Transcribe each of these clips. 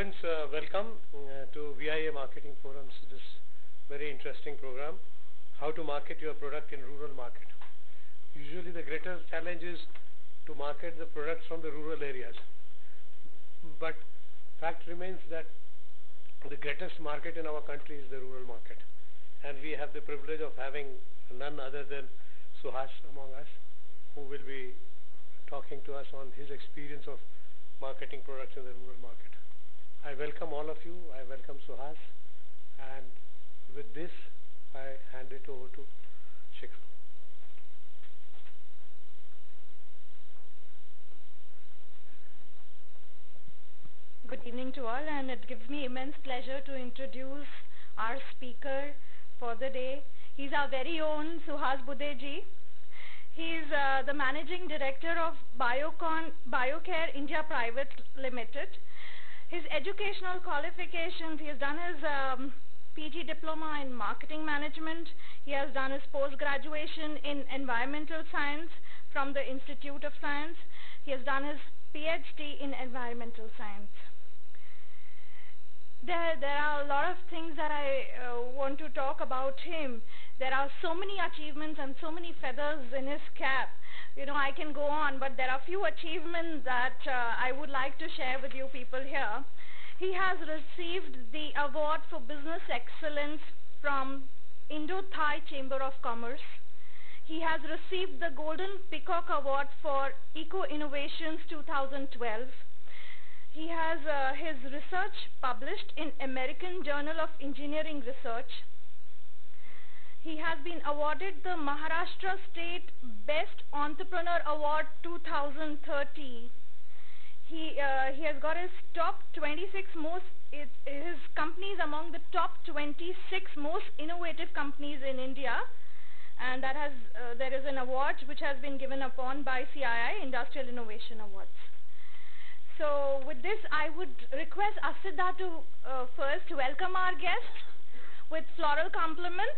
Friends, welcome to VIA Marketing Forums, this very interesting program, how to market your product in rural market. Usually the greater challenge is to market the products from the rural areas. But fact remains that the greatest market in our country is the rural market. And we have the privilege of having none other than Suhas among us, who will be talking to us on his experience of marketing products in the rural market. I welcome all of you. I welcome Suhas. And with this, I hand it over to Shikha. Good evening to all, and it gives me immense pleasure to introduce our speaker for the day. He's our very own Suhas Budhe ji. He's the Managing Director of Biocare India Private Limited. His educational qualifications, he has done his PG Diploma in Marketing Management. He has done his post-graduation in Environmental Science from the Institute of Science. He has done his PhD in Environmental Science. There are a lot of things that I want to talk about him. There are so many achievements and so many feathers in his cap. You know, I can go on, but there are few achievements that I would like to share with you people here. He has received the award for business excellence from Indo-Thai Chamber of Commerce. He has received the Golden Peacock Award for Eco Innovations 2012. He has his research published in American Journal of Engineering Research. He has been awarded the Maharashtra State Best Entrepreneur Award 2013. He has got his top 26 his companies among the top 26 most innovative companies in India, and that has there is an award which has been given upon by CII Industrial Innovation Awards. So with this, I would request Asida to first welcome our guest with floral compliments.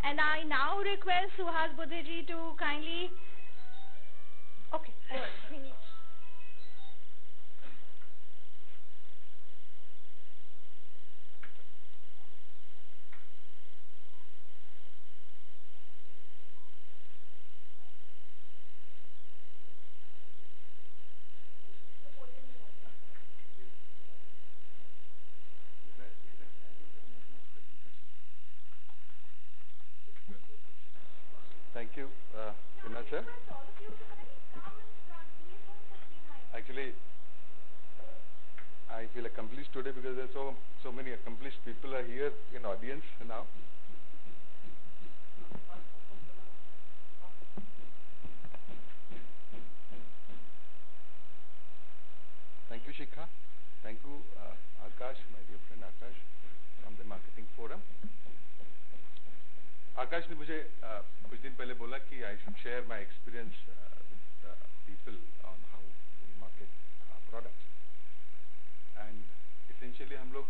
And I now request Suhas Budhe ji to kindly... Okay. Thank you, Vinod sir. Actually, I feel accomplished today because there are so many accomplished people are here in audience now. Thank you, Shikha. Thank you, Akash, my dear friend Akash from the Marketing Forum. आकाश ने मुझे कुछ दिन पहले बोला कि I should share my experience with people on how we market products. And essentially हम लोग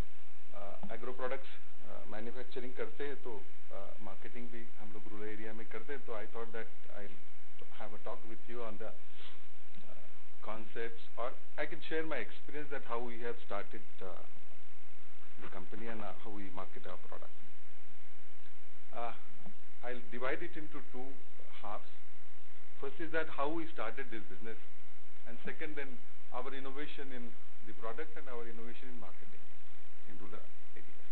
agro products manufacturing करते हैं, तो marketing भी हम लोग rural area में करते हैं. तो I thought that I'll have a talk with you on the concepts, or I can share my experience that how we have started the company and how we market our product. I'll divide it into two halves. First is that how we started this business, and second then our innovation in the product and our innovation in marketing in rural areas.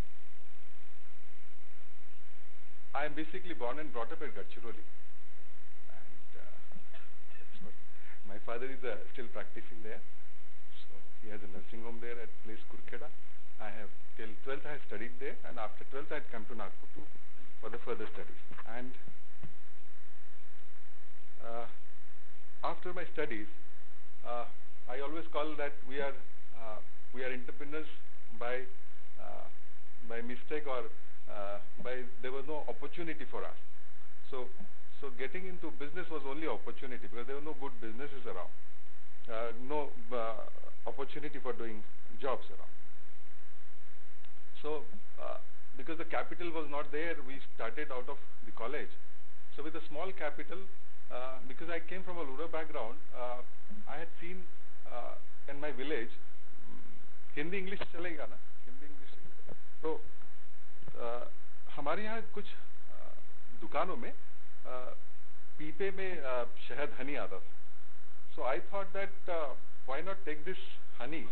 I am basically born and brought up at Gadchiroli, and that's what my father is still practicing there. So he has a nursing home there at place Kurkheda. I have till 12th I studied there, and after 12th I had come to Nagpur for the further studies. And after my studies, I always call that we are entrepreneurs by mistake, or there was no opportunity for us. So getting into business was only opportunity, because there were no good businesses around, no opportunity for doing jobs around. So because the capital was not there, we started out of the college. So with a small capital, because I came from a rural background, I had seen in my village, Hindi English चलेगा ना, Hindi English तो हमारे यहाँ कुछ दुकानों में पीपे में शहद हनी आता था. So I thought that why not take this honey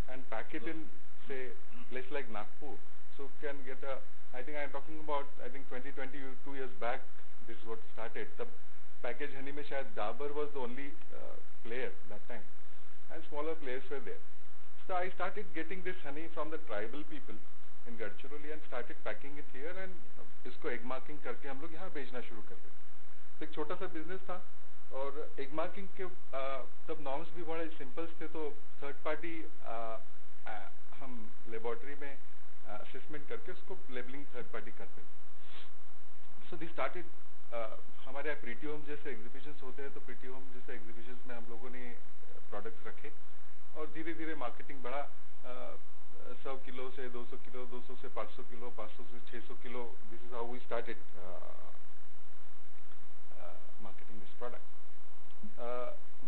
and pack it in, say, place like Nagpur, so can get a, I think I'm talking about, I think 22 years back, this is what started. The package honey mein shayad Dabur was the only player that time, and smaller players were there. So I started getting this honey from the tribal people in Gadchiroli and started packing it here, and इसको egg marking करके हम लोग यहाँ बेचना शुरू कर दिए. तो एक छोटा सा बिजनेस था, और egg marking के तब नॉर्म्स भी बड़े सिंपल्स थे, तो थर्ड पार्टी हम लेबोरेटरी में असेसमेंट करके उसको लेबलिंग थर्ड पार्टी करते थे. सो दिस स्टार्टेड, हमारे यहाँ प्रीटी होम जैसे एग्जीबिशंस होते हैं, तो प्रीटी होम जैसे एग्जीबिशंस में हम लोगों ने प्रोडक्ट्स रखे, और धीरे धीरे मार्केटिंग बढ़ा. 100 किलो से 200 किलो, 200 से 500 किलो, 500 से 600 kilo. This is how we started marketing this product.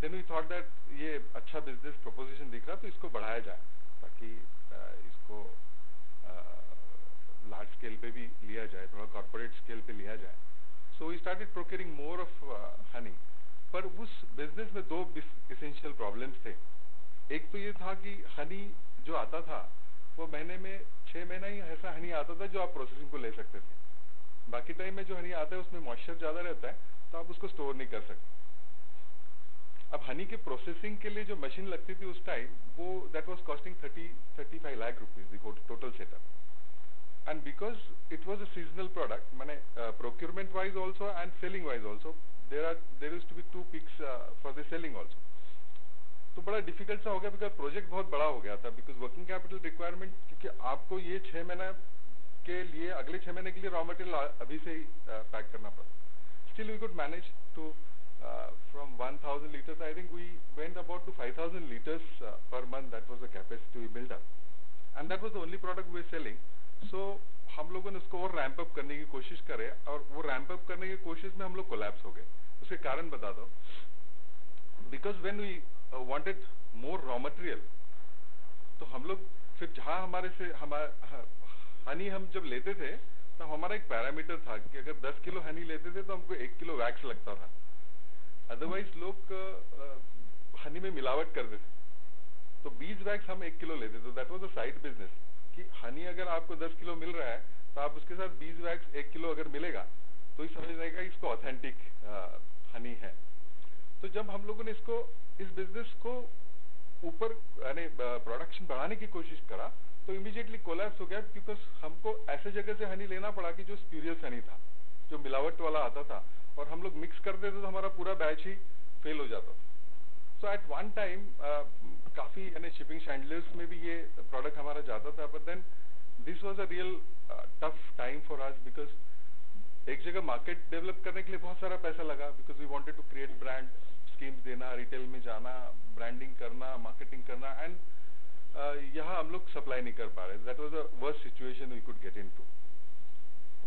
Then we thought that ये अच्छा बिजनेस प्रोपोजिशन दिख रहा, तो इसको बढ़ाया जाए ताकि इसको लार्ज स्केल पे भी लिया जाए, थोड़ा कॉर्पोरेट स्केल पे लिया जाए. So we started procuring more of honey. पर उस बिजनेस में दो एसेंशियल प्रॉब्लम्स थे. एक तो ये था कि हनी जो आता था वो महीने में 6 महीना ही ऐसा हनी आता था जो आप प्रोसेसिंग को ले सकते थे. बाकी टाइम में जो हनी आता है उसमें मॉइस्चर ज्यादा रहता है, तो आप उसको स्टोर नहीं कर सकते. अब हनी के प्रोसेसिंग के लिए जो मशीन लगती थी उस टाइम, वो that was costing 30-35 lakh rupees the total setup. And because it was a seasonal product, माने procurement wise also and selling wise also there used to be 2 peaks for the selling also. तो बड़ा difficult सा हो गया, because project बहुत बड़ा हो गया था. बिकॉज वर्किंग कैपिटल रिक्वायरमेंट, क्योंकि आपको ये 6 महीना के लिए, अगले 6 महीने के लिए रॉ मटेरियल अभी से ही पैक करना पड़ा. Still we could manage to from 1,000 liters, I think we went about to 5,000 liters per month. That was the capacity we built up, and that was the only product we were selling. So हम लोगों ने उसको और ramp up करने की कोशिश करे, और वो रैंप अप करने की कोशिश में हम लोग कोलैप्स हो गए. उसके कारण बता दो. Because when we wanted more raw material, तो हम लोग फिर जहाँ हमारे से हनी हम जब लेते थे, तो हमारा एक पैरामीटर था कि अगर 10 किलो हनी लेते थे तो हमको 1 किलो वैक्स लगता था. अदरवाइज लोग हनी में मिलावट करते थे, तो 20 वैक्स हम 1 किलो लेते थे. That was a side business कि हनी अगर आपको 10 किलो मिल रहा है, तो आप उसके साथ 20 वैक्स 1 किलो अगर मिलेगा, तो ये समझ जाएगा इसको ऑथेंटिक हनी है. तो जब हम लोगों ने इस बिजनेस को ऊपर यानी प्रोडक्शन बढ़ाने की कोशिश करा, तो इमीडिएटली कोलैप्स हो गया. बिकॉज हमको ऐसे जगह से हनी लेना पड़ा कि जो स्प्यूरियस हनी था, जो मिलावट वाला आता था, और हम लोग मिक्स कर देते तो हमारा पूरा बैच ही फेल हो जाता था. सो एट वन टाइम काफी यानी शिपिंग शैंडलर्स में भी ये प्रोडक्ट हमारा जाता था. But then this was a real tough time for us, because एक जगह मार्केट डेवलप करने के लिए बहुत सारा पैसा लगा. Because we wanted to create brand, schemes देना, रिटेल में जाना, ब्रांडिंग करना, मार्केटिंग करना, एंड यहाँ हम लोग सप्लाई नहीं कर पा रहे. That was a worst situation we could get into.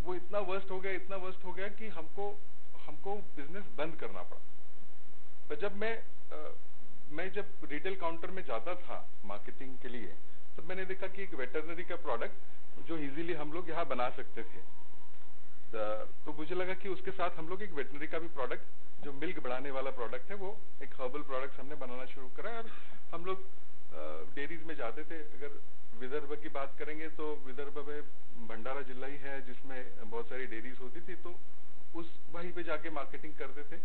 वो इतना वर्स्ट हो गया कि हमको बिजनेस बंद करना पड़ा. पर जब मैं जब रिटेल काउंटर में जाता था मार्केटिंग के लिए, तब मैंने देखा कि एक वेटरनरी का प्रोडक्ट जो इजीली हम लोग यहाँ बना सकते थे, तो मुझे लगा कि उसके साथ हम लोग एक वेटरनरी का भी प्रोडक्ट, जो मिल्क बढ़ाने वाला प्रोडक्ट है, वो एक हर्बल प्रोडक्ट हमने बनाना शुरू करा. और हम लोग डेयरीज में जाते थे. अगर विदर्भ की बात करेंगे तो विदर्भ में भंडारा जिला ही है जिसमें बहुत सारी डेयरीज होती थी, तो वहीं पे जाके मार्केटिंग करते थे.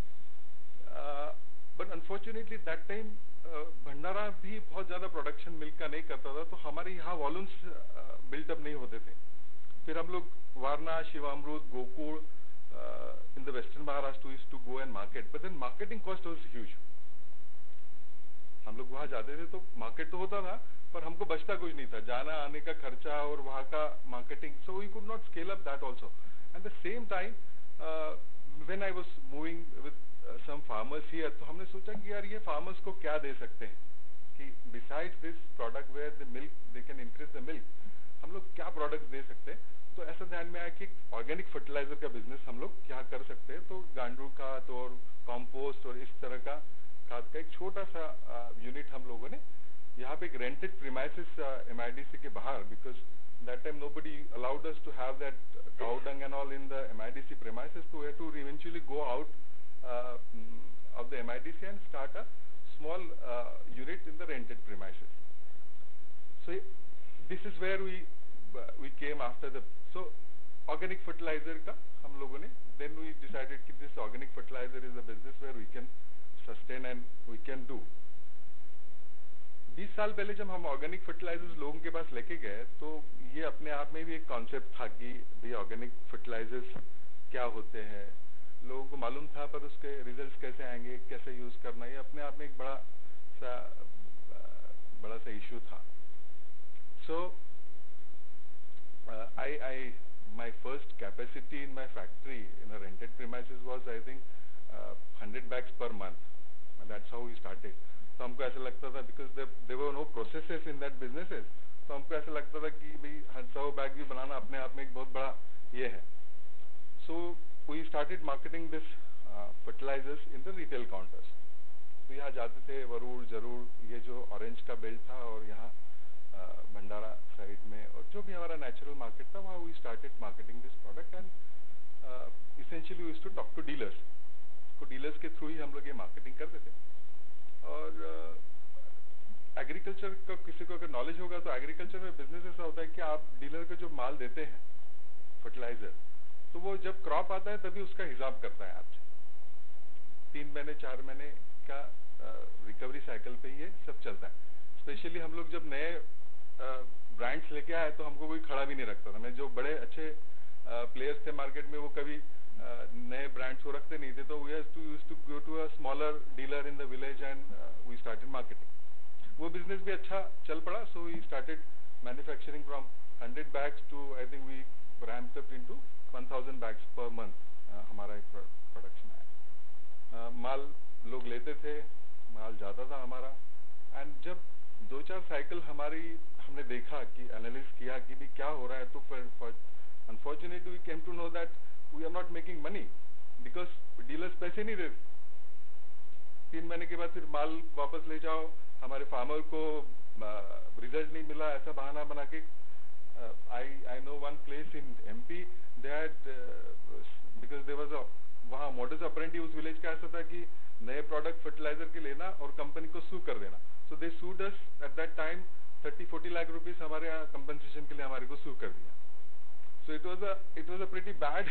बट अनफॉर्चुनेटली दैट टाइम भंडारा भी बहुत ज्यादा प्रोडक्शन मिल्क का नहीं करता था, तो हमारे यहाँ वॉल्यूम्स बिल्टअप नहीं होते थे. फिर हम लोग Warana, Shivamrut, Gokul in the western Maharashtra used to go and market, but then marketing cost was huge. हम लोग वहां जाते थे तो मार्केट तो होता था, पर हमको बचता कुछ नहीं था, जाना आने का खर्चा और वहां का marketing. So we could not scale up that also. At the same time when I was moving with some farmers here, तो हमने सोचा कि यार ये फार्मर्स को क्या दे सकते हैं कि besides this product where the milk they can increase the milk, हम लोग क्या प्रोडक्ट्स दे सकते हैं। तो ऐसा ध्यान में आया कि ऑर्गेनिक फर्टिलाइजर का बिजनेस हम लोग क्या कर सकते हैं। तो गांडू खाद और कॉम्पोस्ट और इस तरह का खाद का एक छोटा सा यूनिट हम लोगों ने यहाँ पे एक रेंटेड प्रीमाइसेस MIDC के बाहर, because that time nobody allowed us to have that cow dung and all in the MIDC premises, so we had to eventually go out of the MIDC and start a small unit in the rented premises. So this is where we came after the organic fertilizer ka hum logon ne then we decided that this organic fertilizer is a business where we can sustain and we can do. 20 साल पहले जब हम organic fertilisers लोगों के पास लेके गए तो ये अपने आप में भी एक कॉन्सेप्ट था कि भाई ऑर्गेनिक फर्टिलाइजर्स क्या होते हैं, लोगों को मालूम था, पर उसके रिजल्ट्स कैसे आएंगे, कैसे यूज करना, ये अपने आप में एक बड़ा सा इशू था. सो my first capacity in my factory in a rented premises was I think 100 bags per month, and that's how we started. तो हमको ऐसा लगता था because there were no processes in that businesses, तो हमको ऐसा लगता था कि भाई 100 बैग भी बनाना अपने आप में एक बहुत बड़ा ये है. So we started marketing this fertilizers in the retail counters. तो यहाँ जाते थे वरुड़ जरूर, ये जो ऑरेंज का बेल्ट था और यहाँ भंडारा साइड में और जो भी हमारा नेचुरल मार्केट था वहाँ we started marketing this product and essentially we used to talk to dealers. तो डीलर्स के थ्रू ही हम लोग ये मार्केटिंग करते थे. और एग्रीकल्चर का किसी को अगर नॉलेज होगा तो एग्रीकल्चर में बिजनेस ऐसा होता है कि आप डीलर को जो माल देते हैं फर्टिलाइजर, तो वो जब क्रॉप आता है तभी उसका हिसाब करता है आपसे. 3 महीने 4 महीने का रिकवरी साइकिल पे ये सब चलता है. स्पेशली हम लोग जब नए ब्रांड्स लेके आए तो हमको कोई खड़ा भी नहीं रखता था. मैं जो बड़े अच्छे प्लेयर्स थे मार्केट में वो कभी नए ब्रांड्स को रखते नहीं थे. तो we used to go to a smaller dealer in the village and we started marketing. वो बिजनेस भी अच्छा चल पड़ा. So we started manufacturing from 100 bags to I think we ramped up into 1000 bags per month. हमारा एक production है. माल लोग लेते थे, माल जाता था हमारा. एंड जब 2-4 साइकिल हमने देखा कि एनालिसिस किया कि भी क्या हो रहा है, तो unfortunately we came to know that we are not making money because dealers पैसे नहीं देते. 3 महीने के बाद फिर माल वापस ले जाओ, हमारे फार्मर को रिजल्ट नहीं मिला, ऐसा बहाना बना के. I know one place in MP that because there was a वहाँ मॉडस ऑपरेंडी उस विलेज का ऐसा था कि नए प्रोडक्ट फर्टिलाइजर के लेना और कंपनी को सू कर देना. So they sued us at that time 30-40 lakh rupees हमारे यहाँ कंपनसेशन के लिए हमारे को सू कर दिया. So it was a pretty bad.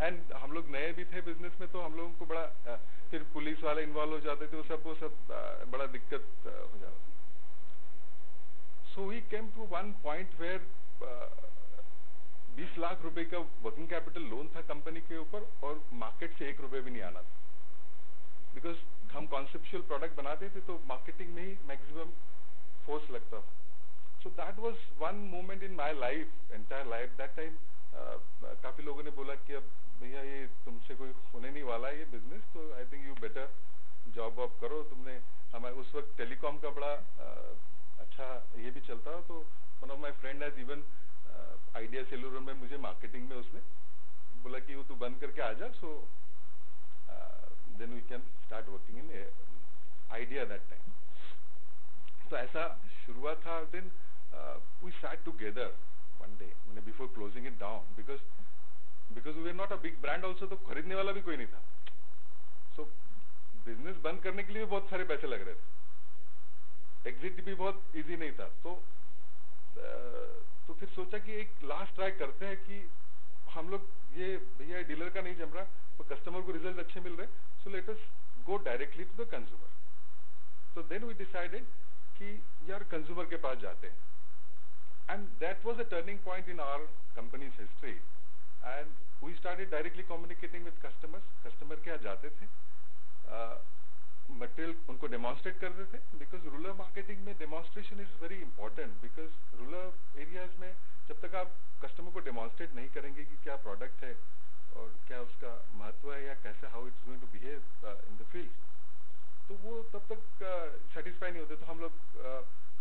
And हम लोग नए भी थे बिजनेस में, तो हम लोगों को बड़ा फिर पुलिस वाले इन्वॉल्व हो जाते थे, वो सब बड़ा दिक्कत हो जाता था. So we came to one point where 20 lakh रुपए का वर्किंग कैपिटल लोन था कंपनी के ऊपर और मार्केट से 1 रुपए भी नहीं आना था. बिकॉज हम कॉन्सेप्चुअल प्रोडक्ट बनाते थे तो मार्केटिंग में ही मैक्सिमम फोर्स लगता था. So that was one moment in my life, entire life. That time काफी लोगों ने बोला कि अब भैया ये तुमसे कोई होने नहीं वाला है ये बिजनेस, तो I think you better job वॉब करो. तुमने हमारे उस वक्त टेलीकॉम का बड़ा अच्छा ये भी चलता था. तो one of my friend has even idea cellular में मुझे मार्केटिंग में उसने बोला कि वो तू बंद करके आ जा. So then we can start working in idea that time. तो ऐसा शुरुआत था. Then we sat together one day before closing it down because we are not a big brand also, तो खरीदने वाला भी कोई नहीं था. सो बिजनेस बंद करने के लिए भी बहुत सारे पैसे लग रहे थे, एग्जिट भी बहुत इजी नहीं था. तो फिर सोचा कि एक लास्ट ट्राई करते हैं कि हम लोग ये भैया डीलर का नहीं जम रहा, तो कस्टमर को रिजल्ट अच्छे मिल रहे, so let us go directly to the consumer. So then we decided कि यार कंज्यूमर के पास जाते हैं. And that was a turning point in our company's history. And we started directly communicating with customers. Customer के यहाँ जाते थे, मटेरियल उनको डेमोन्स्ट्रेट करते थे. बिकॉज रूरल मार्केटिंग में demonstration is very important. Because rural areas में जब तक आप कस्टमर को डेमोन्स्ट्रेट नहीं करेंगे कि क्या प्रोडक्ट है और क्या उसका महत्व है या कैसे how it's going to behave in the field, तो वो तब तक सेटिस्फाई नहीं होते. तो हम लोग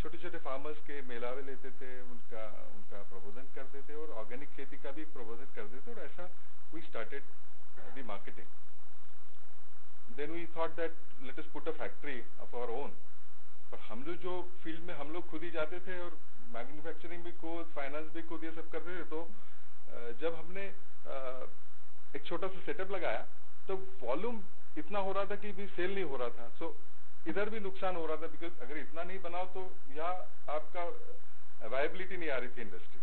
छोटे छोटे फार्मर्स के मेलावे लेते थे, उनका प्रबोधन करते थे और ऑर्गेनिक खेती का भी प्रबोधन करते थे और ऐसा we started the marketing. Then we thought that let us put a factory of our own. पर हम लोग जो फील्ड में हम लोग खुद ही जाते थे और मैन्युफैक्चरिंग भी खुद, फाइनेंस भी खुद, ये सब करते थे. तो जब हमने एक छोटा सा सेटअप लगाया तो वॉल्यूम इतना हो रहा था कि भी सेल नहीं हो रहा था. सो इधर भी नुकसान हो रहा था, बिकॉज अगर इतना नहीं बनाओ तो यहाँ आपका वायबिलिटी नहीं आ रही थी इंडस्ट्री,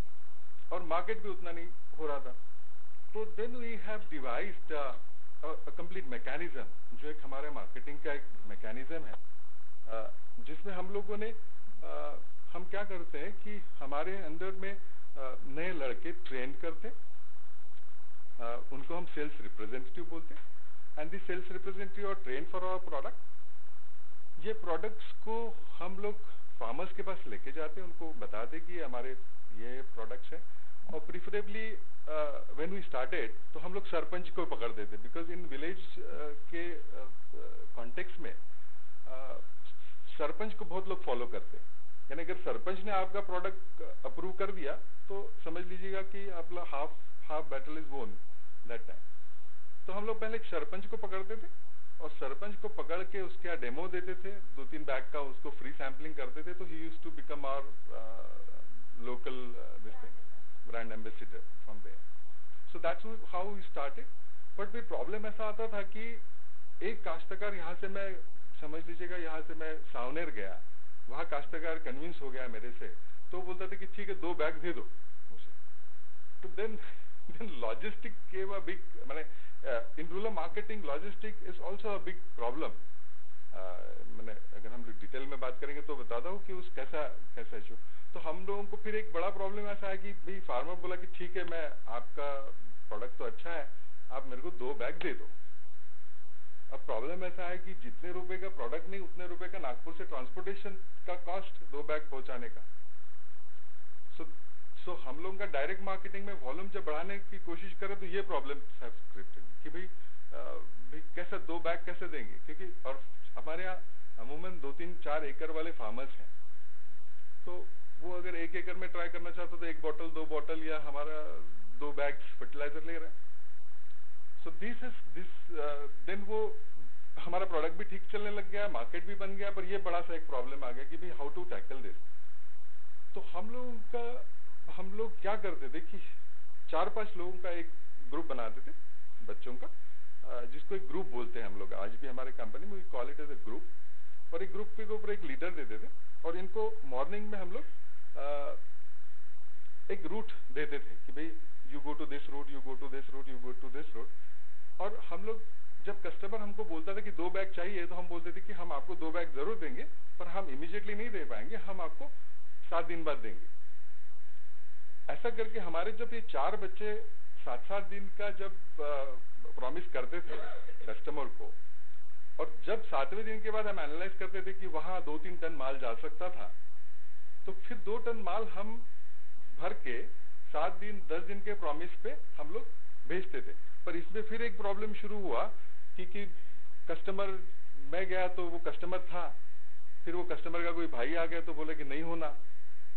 और मार्केट भी उतना नहीं हो रहा था. तो then we have devised a complete mechanism, जो एक हमारे मार्केटिंग का एक मैकेनिज्म है, जिसमें हम लोगों ने हम क्या करते हैं कि हमारे अंदर में नए लड़के ट्रेन करते, उनको हम सेल्स रिप्रेजेंटेटिव बोलते, and the sales representative are train for our product. ये प्रोडक्ट्स को हम लोग फार्मर्स के पास लेके जाते, उनको बताते कि हमारे ये प्रोडक्ट्स हैं. और प्रिफरेबली व्हेन वी स्टार्टेड तो हम लोग सरपंच को पकड़ देते, बिकॉज इन विलेज के कॉन्टेक्स्ट में सरपंच को बहुत लोग फॉलो करते हैं. यानी अगर सरपंच ने आपका प्रोडक्ट अप्रूव कर दिया तो समझ लीजिएगा कि आपका हाफ बैटल इज वोन दैट टाइम. तो हम लोग पहले एक सरपंच को पकड़ते थे और सरपंच को पकड़ के उसके यहाँ डेमो देते थे, 2-3 बैग का उसको फ्री सैम्पलिंग करते थे. तो he used to become our local this thing brand ambassador from there. So that's how we started. But फिर प्रॉब्लम ऐसा आता था कि एक काश्तकार, यहाँ से मैं समझ लीजिएगा यहाँ से मैं सावनेर गया, वहाँ काश्तकार कन्विंस हो गया मेरे से, तो बोलता था कि ठीक है 2 बैग दे दो मुझे. तो देन लॉजिस्टिक के बिग, मैंने in rural marketing logistic is also a big problem. मैंने अगर हम डिटेल में बात करेंगे तो बताता हूँ कि उस कैसा इशू. तो हम लोगों को फिर एक बड़ा प्रॉब्लम ऐसा है कि भाई फार्मर बोला कि ठीक है, मैं आपका प्रोडक्ट तो अच्छा है, आप मेरे को 2 बैग दे दो. अब प्रॉब्लम ऐसा है कि जितने रुपए का प्रोडक्ट नहीं, उतने रुपए का नागपुर से ट्रांसपोर्टेशन का कॉस्ट 2 बैग पहुंचाने का. सो हम लोगों का डायरेक्ट मार्केटिंग में वॉल्यूम जब बढ़ाने की कोशिश करें तो ये प्रॉब्लम है कि भाई कैसे 2 बैग कैसे देंगे, क्योंकि और हमारे यहाँ अमूमन 2-3-4 एकड़ वाले फार्मर्स हैं. तो वो अगर 1 एकड़ में ट्राई करना चाहते तो 1 बॉटल 2 बॉटल या हमारा 2 बैग्स फर्टिलाइजर ले रहे हैं. सो देन वो हमारा प्रोडक्ट भी ठीक चलने लग गया, मार्केट भी बन गया, पर ये बड़ा सा एक प्रॉब्लम आ गया कि भाई हाउ टू टैकल दिस. तो हम लोग क्या करते थे कि 4-5 लोगों का एक ग्रुप बनाते थे बच्चों का, जिसको एक ग्रुप बोलते हैं हम लोग आज भी हमारे कंपनी में, we call it as a group. और एक ग्रुप के ऊपर एक लीडर देते थे और इनको मॉर्निंग में हम लोग एक रूट देते थे कि भाई you go to this route, you go to this route, you go to this route. और हम लोग जब कस्टमर हमको बोलता था कि 2 बैग चाहिए, तो हम बोलते थे कि हम आपको 2 बैग जरूर देंगे, पर हम इमीडिएटली नहीं दे पाएंगे, हम आपको 7 दिन बाद देंगे. ऐसा करके हमारे जब ये 4 बच्चे 7-7 दिन का जब प्रॉमिस करते थे कस्टमर को, और जब 7वें दिन के बाद हम एनालाइज करते थे कि वहां 2-3 टन माल जा सकता था, तो फिर 2 टन माल हम भर के 7 दिन 10 दिन के प्रॉमिस पे हम लोग भेजते थे. पर इसमें फिर एक प्रॉब्लम शुरू हुआ कि कस्टमर, मैं गया तो वो कस्टमर था, फिर वो कस्टमर का कोई भाई आ गया तो बोले कि नहीं होना,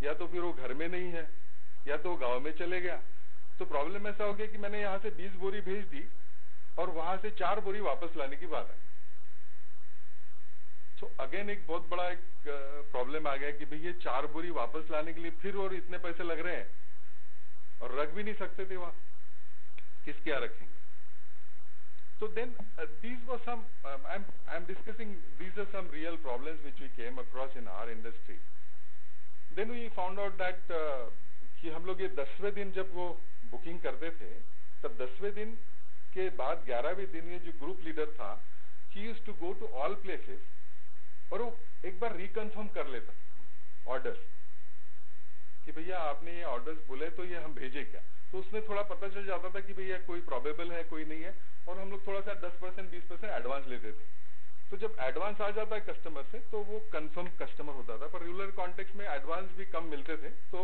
या तो फिर वो घर में नहीं है, या तो गांव में चले गया. तो प्रॉब्लम ऐसा हो गया कि मैंने यहाँ से 20 बोरी भेज दी और वहां से 4 बोरी वापस लाने की बात आई. तो अगेन एक बहुत बड़ा एक प्रॉब्लम आ गया कि भाई ये 4 बोरी वापस लाने के लिए फिर और इतने पैसे लग रहे हैं, और रख भी नहीं सकते थे वहां, किसके यहाँ रखेंगे. So then these were some I'm discussing, these are some real problems which we came across in our industry. Then we found out that कि हम लोग ये 10वें दिन जब वो बुकिंग करते थे, तब 10वें दिन के बाद 11वें दिन ये जो ग्रुप लीडर था, he used to go to all places और वो एक बार रिकन्फर्म कर लेता ऑर्डर्स कि भैया आपने ये ऑर्डर्स बोले तो ये हम भेजे क्या. तो उसमें थोड़ा पता चल जाता था कि भैया कोई प्रोबेबल है, कोई नहीं है, और हम लोग थोड़ा सा 10% 20% एडवांस लेते थे. तो जब एडवांस आ जाता है कस्टमर से तो वो कंफर्म कस्टमर होता था. पर रूरल कॉन्टेक्स्ट में एडवांस भी कम मिलते थे, तो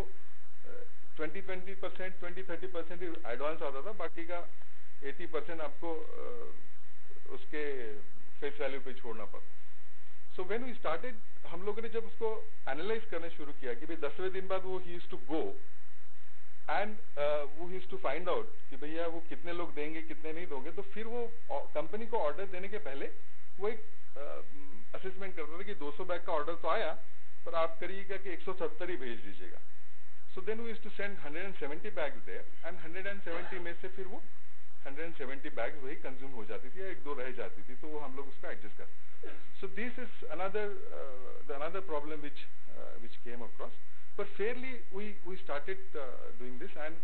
20-30% एडवांस आता था, बाकी का 80% आपको उसके फेस वैल्यू पे छोड़ना पड़ता. So when we started, हम लोगों ने जब उसको एनालाइज करना शुरू किया कि भाई 10वें दिन बाद वो ही टू गो एंड वो ही टू फाइंड आउट कि भैया वो कितने लोग देंगे कितने नहीं दोगे, तो फिर वो कंपनी को ऑर्डर देने के पहले वो एक असेसमेंट करता था कि 200 बैग का ऑर्डर तो आया पर आप करिएगा कि 170 ही भेज दीजिएगा. So then we used to send 170 bags there and 170 में से फिर वो 170 bags वही कंज्यूम हो जाती थी या एक दो रह जाती थी, तो वो हम लोग उसको एडजस्ट करते. So this is another problem which came across. But fairly we started doing this and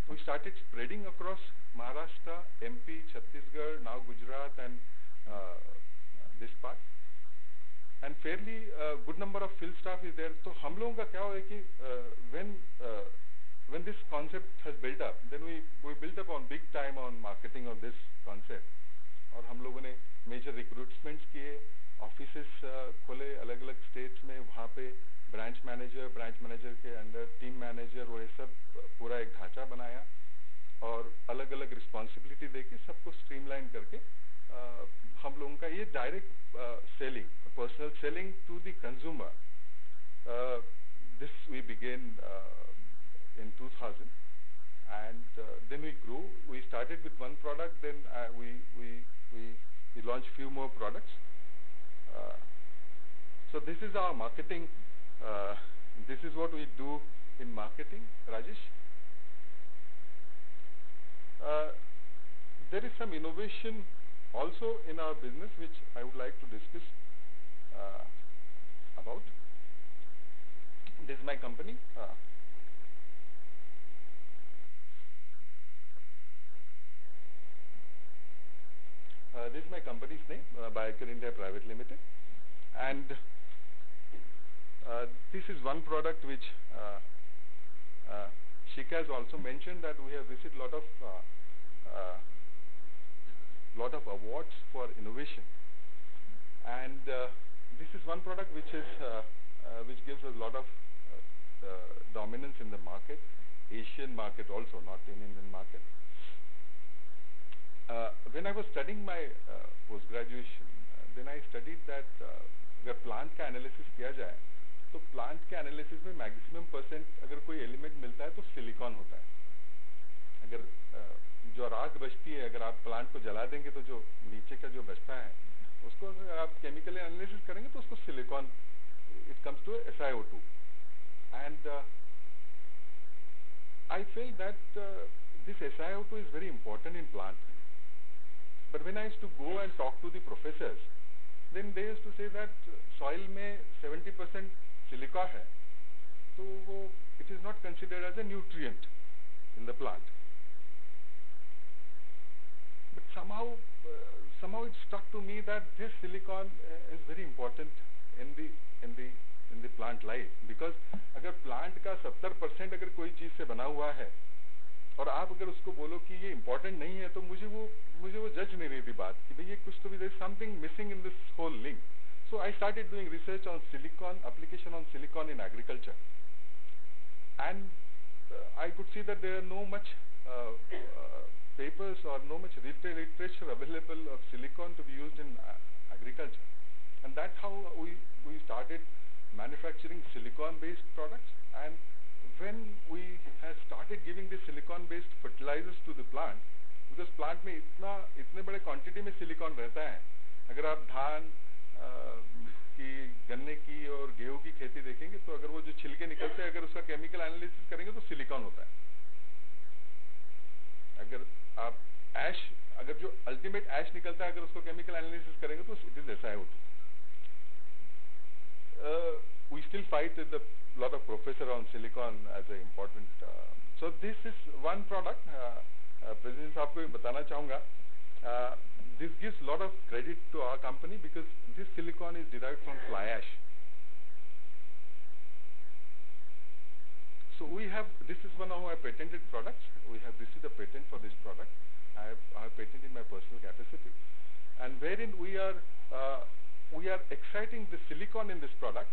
we started spreading across Maharashtra, MP, Chhattisgarh, now Gujarat and this part. And fairly good number of field staff is there. So हम लोगों का क्या हुआ है कि when this concept has built up, then we built up on big time on marketing of this concept. और हम लोगों ने major recruitments किए, offices खोले अलग अलग states में, वहाँ पे branch manager के अंदर team manager, वो सब पूरा एक ढांचा बनाया और अलग अलग responsibility देके सबको streamline करके हम लोगों का ये direct selling, personal selling to the consumer. This we began in 2000 and then we grew. We started with one product, then we launched few more products. So this is our marketing. This is what we do in marketing, Rajesh. There is some innovation also in our business which I would like to discuss about. This is my company. This is my company's name, Biocare India Private Limited, and this is one product which Shika has also mentioned that we have received lot of awards for innovation, and this is one product which gives us a lot of dominance in the market, Asian market also, not in Indian market. When I was studying my post-graduation, then I studied that अगर plant का analysis किया जाए, तो plant के analysis में maximum % अगर कोई element मिलता है तो silicon होता है. अगर जो राख बचती है, अगर आप plant को जला देंगे तो जो नीचे का जो बचता है, उसको अगर आप chemical analysis करेंगे तो उसको silicon, it comes to SiO2. And I feel that this SiO2 is very important in plant. But when I used to go and talk to the professors, then they used to say that soil में 70% silica है, तो वो it is not considered as a nutrient in the plant. But somehow it struck to me that this silicon is very important in the plant life, because अगर plant का 70% अगर कोई चीज से बना हुआ है और आप अगर उसको बोलो कि ये important नहीं है, तो मुझे वो जज नहीं रही थी बात कि भाई ये कुछ तो भी there is something missing in this whole link. So I started doing research on silicon, application on silicon in agriculture, and I could see that there are no much papers or no much literature available of silicon to be used in agriculture, and that's how we started manufacturing silicon-based products. And when we had started giving the silicon-based fertilizers to the plant, because plant में इतने बड़े quantity में silicon रहता है, अगर आप धान की, गन्ने की और गेहूं की खेती देखेंगे तो अगर वो जो छिलके निकलते हैं, अगर उसका chemical analysis करेंगे तो silicon होता है. अगर आप ash, अगर जो ultimate ash निकलता है, अगर उसको chemical analysis करेंगे तो it is SiO2. We still fight with a lot of professor on silicon as an important. So this is one product. President साहब को बताना चाहूँगा. This gives a lot of credit to our company because this silicon is derived from fly ash. So we have, this is one of our patented products. We have received a patent for this product. I have patented my personal capacity, and wherein we are exciting the silicon in this product,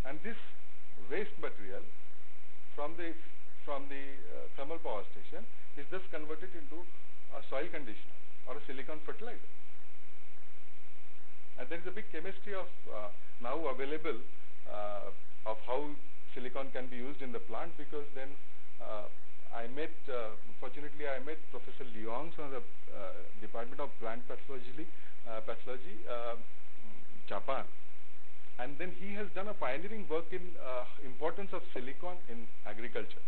and this waste material from the thermal power station is thus converted into a soil conditioner or a silicon fertilizer. And there is a big chemistry of now available of how silicon can be used in the plant, because then fortunately I met Professor Leong from the Department of Plant Pathology, Japan. And then he has done a pioneering work in importance of silicon in agriculture.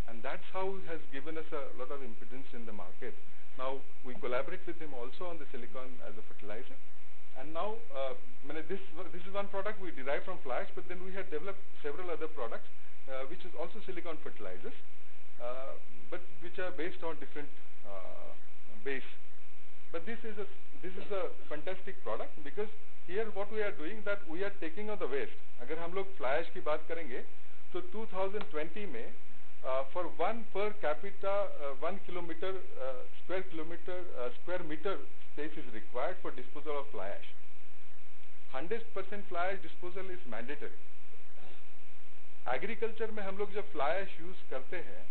And that's how he has given us a lot of impedance in the market. Now, we collaborate with him also on the silicon as a fertilizer. And now, this is one product we derive from fly ash, but then we had developed several other products, which is also silicon fertilizers, but which are based on different base. But this is a fantastic product, because here what we are doing, that we are taking out the waste. अगर हम लोग fly ash की बात करेंगे, तो 2020 में for 1 per capita 1 kilometer square meter space is required for disposal of fly ash. 100% fly ash disposal is mandatory. Agriculture में हम लोग जब fly ash use करते हैं,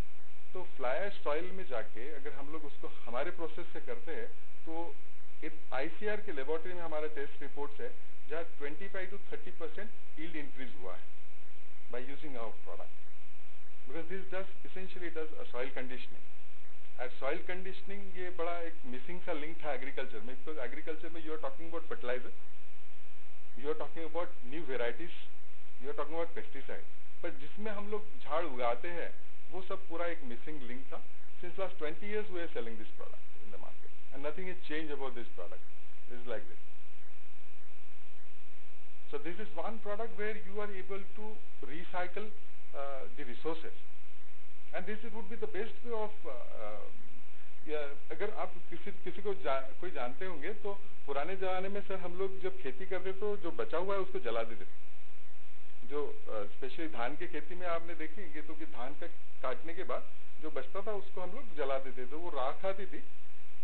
तो fly ash soil में जाके अगर हम लोग उसको हमारे प्रोसेस से करते हैं, तो ICR के लेबोरेटरी में हमारा टेस्ट रिपोर्ट्स है जहाँ 25 to 30% yield increase हुआ है by using our product, because this essentially does a soil conditioning. And soil conditioning ये बड़ा एक missing सा link था agriculture में, because agriculture में you are talking about fertilizer, you are talking about new varieties, you are talking about pesticide, but जिसमें हम लोग झाड़ उगाते हैं वो सब पूरा एक missing link था. Since last 20 years we are selling this product in the market, and nothing has changed about this product. It is like this. So this is one product where you are able to recycle the resources, and this would be the best way of अगर आप किसी को कोई जानते होंगे, तो पुराने ज़माने में सर हम लोग जब खेती करते तो जो बचा हुआ है उसको जला देते थे. जो स्पेशली धान की खेती में आपने देखेंगे तो कि धान का काटने के बाद जो बचता था उसको हम लोग जला देते थे. वो राख आती थी,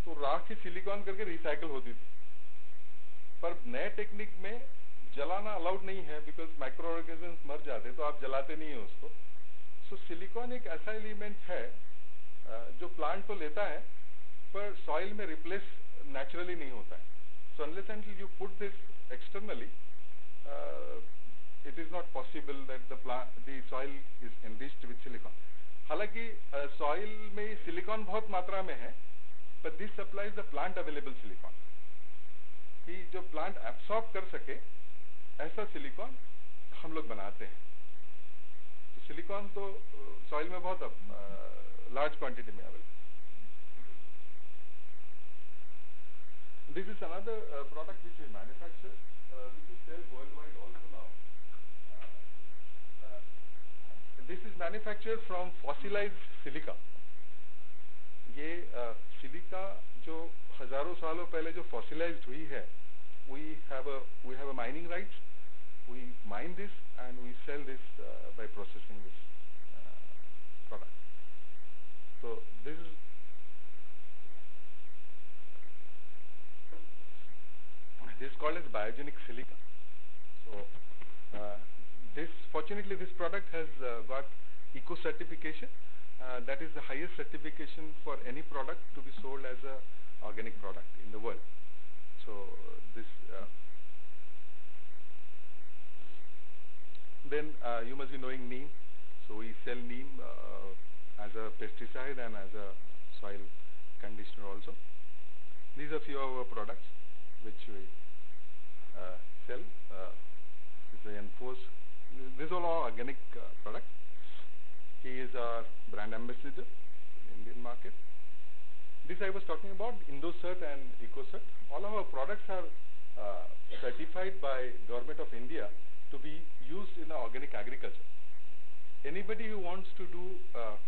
तो राख ही सिलिकॉन करके रिसाइकल होती थी. पर नए टेक्निक में जलाना अलाउड नहीं है, बिकॉज माइक्रो ऑर्गेनिजम्स मर जाते, तो आप जलाते नहीं है उसको. सो सिलिकॉन एक ऐसा एलिमेंट है जो प्लांट तो लेता है, पर सॉइल में रिप्लेस नेचुरली नहीं होता है. So unless until you put this externally, it is not possible that the soil is enriched with silicon. हालांकि soil में सिलिकॉन बहुत मात्रा में है, but this supplies the plant available silicon, कि जो plant absorb कर सके ऐसा सिलिकॉन हम लोग बनाते हैं. तो सिलिकॉन तो soil में बहुत large quantity में available. This is another product which we manufacture, which is sold worldwide also now. This is manufactured from fossilized silica. ये सिलिका जो हजारों सालों पहले जो fossilized हुई है, we have a mining rights. We mine this and we sell this by processing this product. So this is called as biogenic silica. So fortunately this product has got eco certification. That is the highest certification for any product to be sold as a organic product in the world. So this then you must be knowing neem. So we sell neem as a pesticide and as a soil conditioner also. These are few of our products which we sell, which we enforce. These are all organic products. He is our brand ambassador in the Indian market. This I was talking about, IndoCert and EcoCert. All of our products are certified by Government of India to be used in organic agriculture. Anybody who wants to do,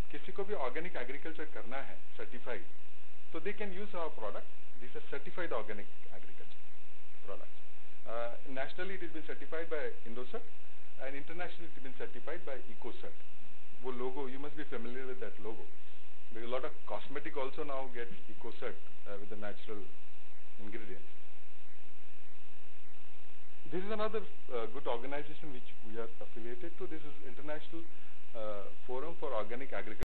किसी को भी organic agriculture करना है, certified, so they can use our product. These are certified organic agriculture products. Nationally it has been certified by IndoCert, and internationally it has been certified by EcoCert. वो logo, you must be familiar with that logo. Because a lot of cosmetic also now gets EcoCert with the natural ingredients. This is another good organization which we are affiliated to. This is International Forum for Organic Agriculture.